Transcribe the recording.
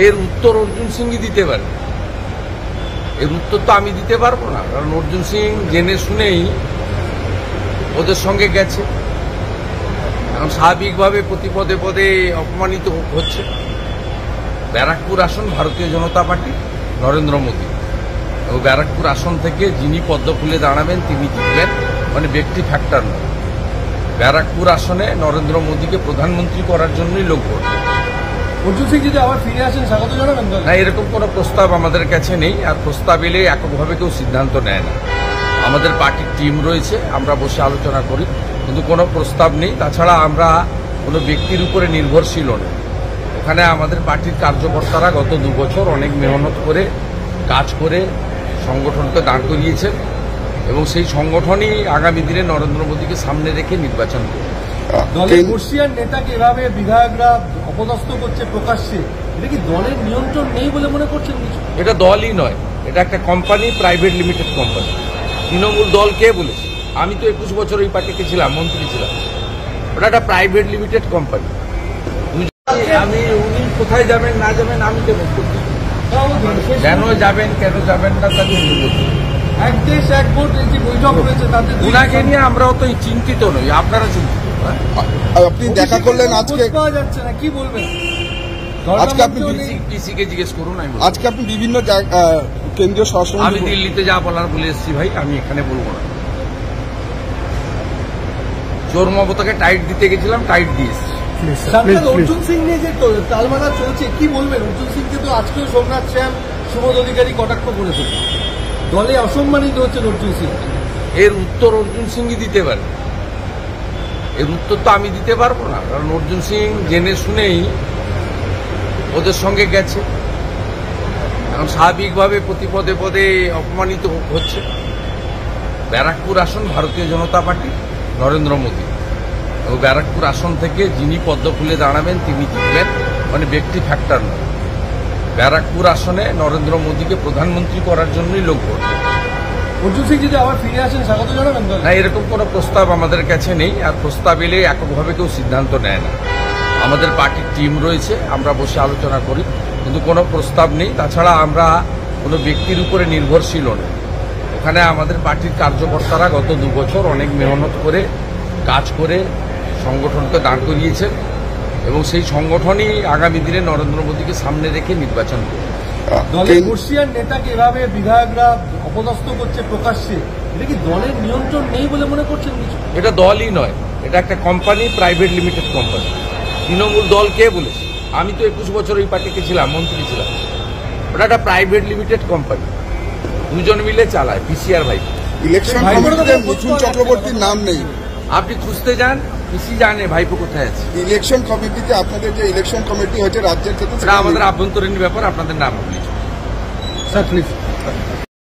এর উত্তর অর্জুন সিংই দিতে পারে। এর উত্তর তো আমি দিতে পারবো না, কারণ অর্জুন সিং জেনে শুনেই ওদের সঙ্গে গেছে। এখন স্বাভাবিকভাবে প্রতি পদে পদে অপমানিত হচ্ছে। ব্যারাকপুর আসন ভারতীয় জনতা পার্টি, নরেন্দ্র মোদী, এবং ব্যারাকপুর আসন থেকে যিনি পদ্ম ফুলে দাঁড়াবেন তিনি জিতবেন, মানে ব্যক্তি ফ্যাক্টর নয়। ব্যারাকপুর আসনে নরেন্দ্র মোদীকে প্রধানমন্ত্রী করার জন্যই লোক ভোট দেবে। অর্জুন সিং যদি আবার ফিরে আসেন স্বাগত জানাবেন? না, এরকম কোনো প্রস্তাব আমাদের কাছে নেই, আর প্রস্তাব এলে এককভাবে কেউ সিদ্ধান্ত নেয় না। আমাদের পার্টির টিম রয়েছে, আমরা বসে আলোচনা করি, কিন্তু কোনো প্রস্তাব নেই। তাছাড়া আমরা কোনো ব্যক্তির উপরে নির্ভরশীল নই। ওখানে আমাদের পার্টির কার্যকর্তারা গত 2 বছর অনেক মেহনত করে কাজ করে সংগঠনকে দাঁড় করিয়েছেন, এবং সেই সংগঠনই আগামী দিনে নরেন্দ্র মোদীকে সামনে রেখে নির্বাচন করবে। দলের বর্ষিয়ান নেতাকে এভাবে বিধায়করা অপদস্থ করছে প্রকাশ্যে, এটা কি দলের নিয়ন্ত্রণ নেই বলে মনে করছেন কিছু? এটা দলই নয়, এটা একটা company, private limited company. Trinamool দল কে বলেছে? আমি তো 21 বছর এই পার্টিতে ছিলাম, মন্ত্রী ছিলাম। ওটা একটা প্রাইভেট লিমিটেড কোম্পানি। আমি উনি কোথায় যাবেন না যাবেন আমি তো বলতে, কেন যাবেন কেন যাবেন না তাকে বলতে। এক দেশ এক ভোট যে বৈঠক হয়েছে তাতে উনাকে নিয়ে আমরা অত চিন্তিত নই, আপনারা চিন্তিত। আপনি দেখা করলেন আজকে, পাওয়া যাচ্ছে না, কি বলবেন? আজকে আপনি ডিসিকে জিজ্ঞেস করুন। আজকে আপনি বিভিন্ন কেন্দ্রীয় স্বরাষ্ট্র, আমি দিল্লিতে যা বলার বলে এসেছি ভাই, আমি এখানে বলবো না। চোর মমতাকে টাইট দিতে গেছিলাম, টাইট দিয়ে এসেছি। অর্জুন সিং নিয়ে যে তালমালা চলছে, কি বলবেন? অর্জুন সিংকে তো আজকেও সোমনাথ শ্যাম, সুবোধ অধিকারী কটাক্ষ করেছে, দলে অসম্মানিত হচ্ছেন অর্জুন সিং। এর উত্তর অর্জুন সিংই দিতে পারে। এর উত্তর তো আমি দিতে পারবো না, কারণ অর্জুন সিং জেনে শুনেই ওদের সঙ্গে গেছে। এখন স্বাভাবিকভাবে প্রতি পদে পদে অপমানিত হচ্ছে। ব্যারাকপুর আসন ভারতীয় জনতা পার্টি, নরেন্দ্র মোদী, এবং ব্যারাকপুর আসন থেকে যিনি পদ্ম ফুলে দাঁড়াবেন তিনি জিতবেন, মানে ব্যক্তি ফ্যাক্টর নয়। ব্যারাকপুর আসনে নরেন্দ্র মোদীকে প্রধানমন্ত্রী করার জন্যই লোক ভোট দেবে। অর্জুন সিং যদি আবার ফিরে আসেন স্বাগত জানাবেন? না, এরকম কোনো প্রস্তাব আমাদের কাছে নেই, আর প্রস্তাব এলে এককভাবে কেউ সিদ্ধান্ত নেয় না। আমাদের পার্টির টিম রয়েছে, আমরা বসে আলোচনা করি, কিন্তু কোনো প্রস্তাব নেই। তাছাড়া আমরা কোনো ব্যক্তির উপরে নির্ভরশীল নই। ওখানে আমাদের পার্টির কার্যকর্তারা গত 2 বছর অনেক মেহনত করে কাজ করে সংগঠনকে দাঁড় করিয়েছেন, এবং সেই সংগঠনই আগামী দিনে নরেন্দ্র মোদীকে সামনে রেখে নির্বাচন করবে। দলের বর্ষিয়ান নেতাকে এভাবে বিধায়করা অপদস্থ করছে প্রকাশ্যে, এটা কি দলের নিয়ন্ত্রণ নেই বলে মনে করছেন কিছু? এটা দলই নয়, এটা একটা company, private limited company. Trinamool দল কে বলেছে? আমি তো 21 বছর এই পার্টিতে ছিলাম, মন্ত্রী ছিলাম। ওটা একটা প্রাইভেট লিমিটেড কোম্পানি, দুজন মিলে চালায়, পিসিআর ভাই। ইলেকশন কমিটিতে মিঠুন চক্রবর্তীর নাম নেই। আপনি খুঁজতে যান, পিসি জানে ভাইপো কোথায় আছে। ইলেকশন কমিটিতে আপনাদের যে ইলেকশন কমিটি হয়েছে রাজ্যের ক্ষেত্রে, আমাদের আভ্যন্তরীণ ব্যাপার, আপনাদের নাম বলি। Sir please.